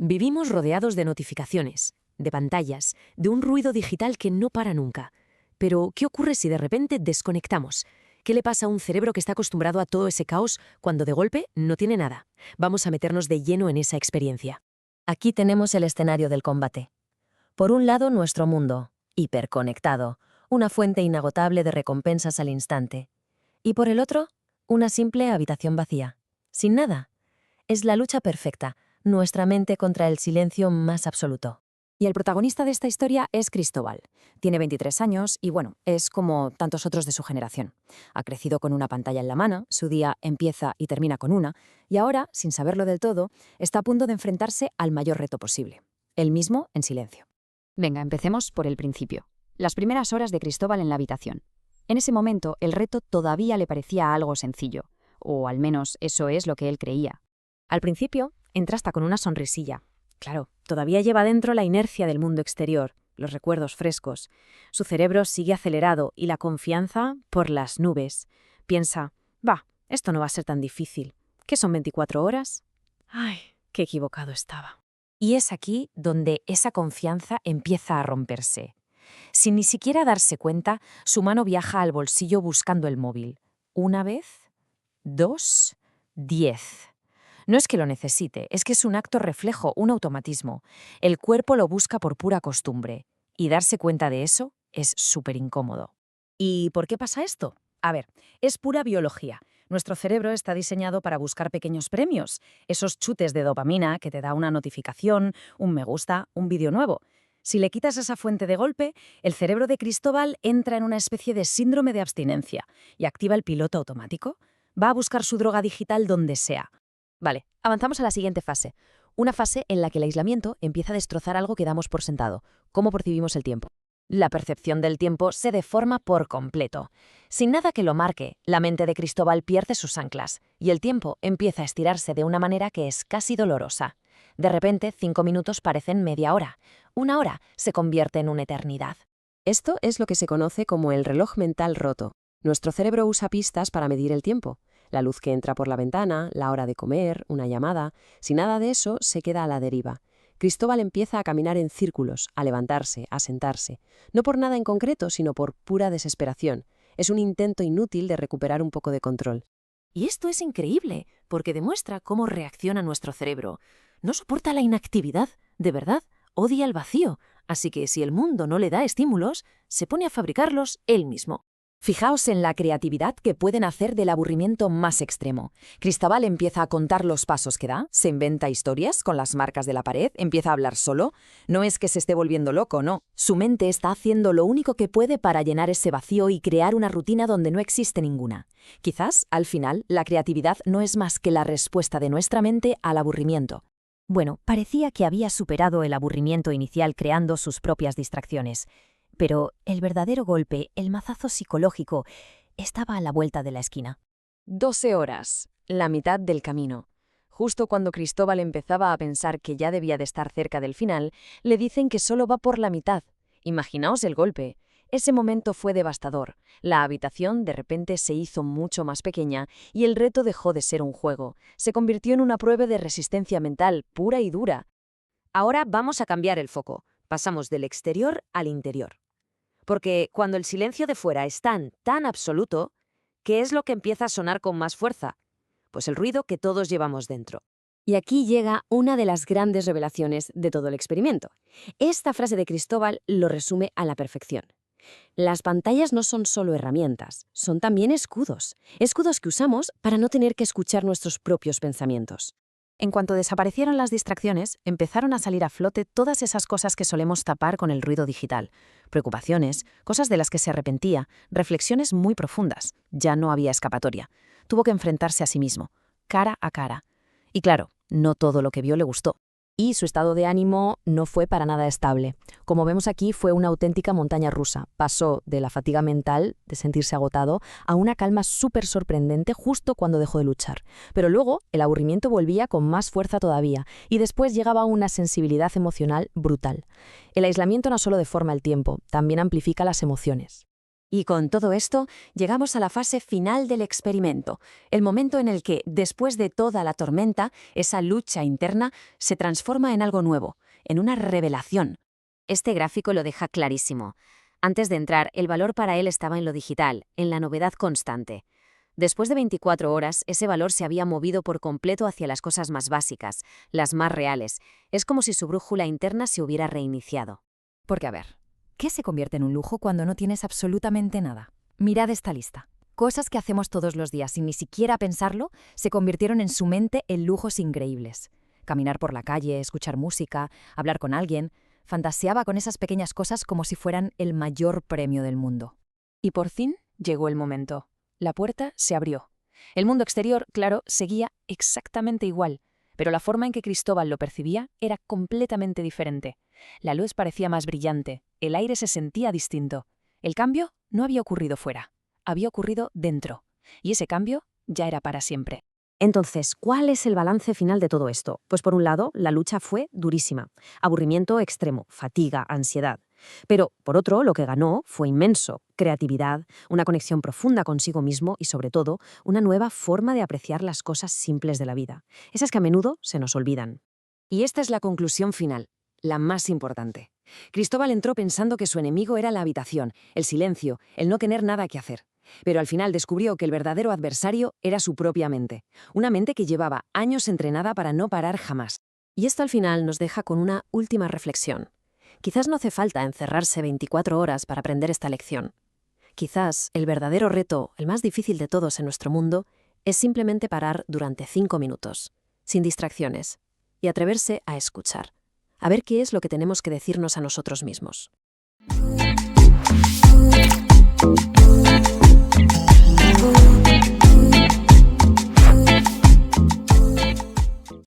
Vivimos rodeados de notificaciones, de pantallas, de un ruido digital que no para nunca. Pero, ¿qué ocurre si de repente desconectamos? ¿Qué le pasa a un cerebro que está acostumbrado a todo ese caos cuando de golpe no tiene nada? Vamos a meternos de lleno en esa experiencia. Aquí tenemos el escenario del combate. Por un lado, nuestro mundo, hiperconectado, una fuente inagotable de recompensas al instante. Y por el otro, una simple habitación vacía, sin nada. Es la lucha perfecta, nuestra mente contra el silencio más absoluto. Y el protagonista de esta historia es Cristóbal. Tiene 23 años y, es como tantos otros de su generación. Ha crecido con una pantalla en la mano, su día empieza y termina con una, y ahora, sin saberlo del todo, está a punto de enfrentarse al mayor reto posible. Él mismo en silencio. Venga, empecemos por el principio. Las primeras horas de Cristóbal en la habitación. En ese momento, el reto todavía le parecía algo sencillo, o al menos eso es lo que él creía. Al principio, entra hasta con una sonrisilla. Claro, todavía lleva dentro la inercia del mundo exterior, los recuerdos frescos. Su cerebro sigue acelerado y la confianza por las nubes. Piensa, esto no va a ser tan difícil. ¿Qué son 24 horas? Ay, qué equivocado estaba. Y es aquí donde esa confianza empieza a romperse. Sin ni siquiera darse cuenta, su mano viaja al bolsillo buscando el móvil. 1 vez, 2, 10. No es que lo necesite, es que es un acto reflejo, un automatismo. El cuerpo lo busca por pura costumbre. Y darse cuenta de eso es súper incómodo. ¿Y por qué pasa esto? A ver, es pura biología. Nuestro cerebro está diseñado para buscar pequeños premios, esos chutes de dopamina que te da una notificación, un me gusta, un vídeo nuevo. Si le quitas esa fuente de golpe, el cerebro de Cristóbal entra en una especie de síndrome de abstinencia y activa el piloto automático. Va a buscar su droga digital donde sea. Vale, avanzamos a la siguiente fase. Una fase en la que el aislamiento empieza a destrozar algo que damos por sentado. ¿Cómo percibimos el tiempo? La percepción del tiempo se deforma por completo. Sin nada que lo marque, la mente de Cristóbal pierde sus anclas y el tiempo empieza a estirarse de una manera que es casi dolorosa. De repente, 5 minutos parecen media hora. 1 hora se convierte en una eternidad. Esto es lo que se conoce como el reloj mental roto. Nuestro cerebro usa pistas para medir el tiempo. La luz que entra por la ventana, la hora de comer, una llamada. Si nada de eso, se queda a la deriva. Cristóbal empieza a caminar en círculos, a levantarse, a sentarse. No por nada en concreto, sino por pura desesperación. Es un intento inútil de recuperar un poco de control. Y esto es increíble, porque demuestra cómo reacciona nuestro cerebro. No soporta la inactividad, de verdad, odia el vacío. Así que si el mundo no le da estímulos, se pone a fabricarlos él mismo. Fijaos en la creatividad que pueden hacer del aburrimiento más extremo. Cristóbal empieza a contar los pasos que da, se inventa historias con las marcas de la pared, empieza a hablar solo. No es que se esté volviendo loco, no. Su mente está haciendo lo único que puede para llenar ese vacío y crear una rutina donde no existe ninguna. Quizás, al final, la creatividad no es más que la respuesta de nuestra mente al aburrimiento. Bueno, parecía que había superado el aburrimiento inicial creando sus propias distracciones. Pero el verdadero golpe, el mazazo psicológico, estaba a la vuelta de la esquina. 12 horas, la mitad del camino. Justo cuando Cristóbal empezaba a pensar que ya debía de estar cerca del final, le dicen que solo va por la mitad. Imaginaos el golpe. Ese momento fue devastador. La habitación de repente se hizo mucho más pequeña y el reto dejó de ser un juego. Se convirtió en una prueba de resistencia mental pura y dura. Ahora vamos a cambiar el foco. Pasamos del exterior al interior. Porque cuando el silencio de fuera es tan absoluto, ¿qué es lo que empieza a sonar con más fuerza? Pues el ruido que todos llevamos dentro. Y aquí llega una de las grandes revelaciones de todo el experimento. Esta frase de Cristóbal lo resume a la perfección. Las pantallas no son solo herramientas, son también escudos. Escudos que usamos para no tener que escuchar nuestros propios pensamientos. En cuanto desaparecieron las distracciones, empezaron a salir a flote todas esas cosas que solemos tapar con el ruido digital. Preocupaciones, cosas de las que se arrepentía, reflexiones muy profundas. Ya no había escapatoria. Tuvo que enfrentarse a sí mismo, cara a cara. Y claro, no todo lo que vio le gustó. Y su estado de ánimo no fue para nada estable. Como vemos aquí, fue una auténtica montaña rusa. Pasó de la fatiga mental, de sentirse agotado, a una calma súper sorprendente justo cuando dejó de luchar. Pero luego, el aburrimiento volvía con más fuerza todavía, y después llegaba una sensibilidad emocional brutal. El aislamiento no solo deforma el tiempo, también amplifica las emociones. Y con todo esto, llegamos a la fase final del experimento, el momento en el que, después de toda la tormenta, esa lucha interna se transforma en algo nuevo, en una revelación. Este gráfico lo deja clarísimo. Antes de entrar, el valor para él estaba en lo digital, en la novedad constante. Después de 24 horas, ese valor se había movido por completo hacia las cosas más básicas, las más reales. Es como si su brújula interna se hubiera reiniciado. Porque, a ver, ¿qué se convierte en un lujo cuando no tienes absolutamente nada? Mirad esta lista. Cosas que hacemos todos los días sin ni siquiera pensarlo se convirtieron en su mente en lujos increíbles. Caminar por la calle, escuchar música, hablar con alguien. Fantaseaba con esas pequeñas cosas como si fueran el mayor premio del mundo. Y por fin llegó el momento. La puerta se abrió. El mundo exterior, claro, seguía exactamente igual, pero la forma en que Cristóbal lo percibía era completamente diferente. La luz parecía más brillante, el aire se sentía distinto. El cambio no había ocurrido fuera, había ocurrido dentro, y ese cambio ya era para siempre. Entonces, ¿cuál es el balance final de todo esto? Pues por un lado, la lucha fue durísima. Aburrimiento extremo, fatiga, ansiedad. Pero, por otro, lo que ganó fue inmenso. Creatividad, una conexión profunda consigo mismo y, sobre todo, una nueva forma de apreciar las cosas simples de la vida. Esas que a menudo se nos olvidan. Y esta es la conclusión final, la más importante. Cristóbal entró pensando que su enemigo era la habitación, el silencio, el no tener nada que hacer. Pero al final descubrió que el verdadero adversario era su propia mente, una mente que llevaba años entrenada para no parar jamás. Y esto al final nos deja con una última reflexión. Quizás no hace falta encerrarse 24 horas para aprender esta lección. Quizás el verdadero reto, el más difícil de todos en nuestro mundo, es simplemente parar durante 5 minutos, sin distracciones, y atreverse a escuchar, a ver qué es lo que tenemos que decirnos a nosotros mismos.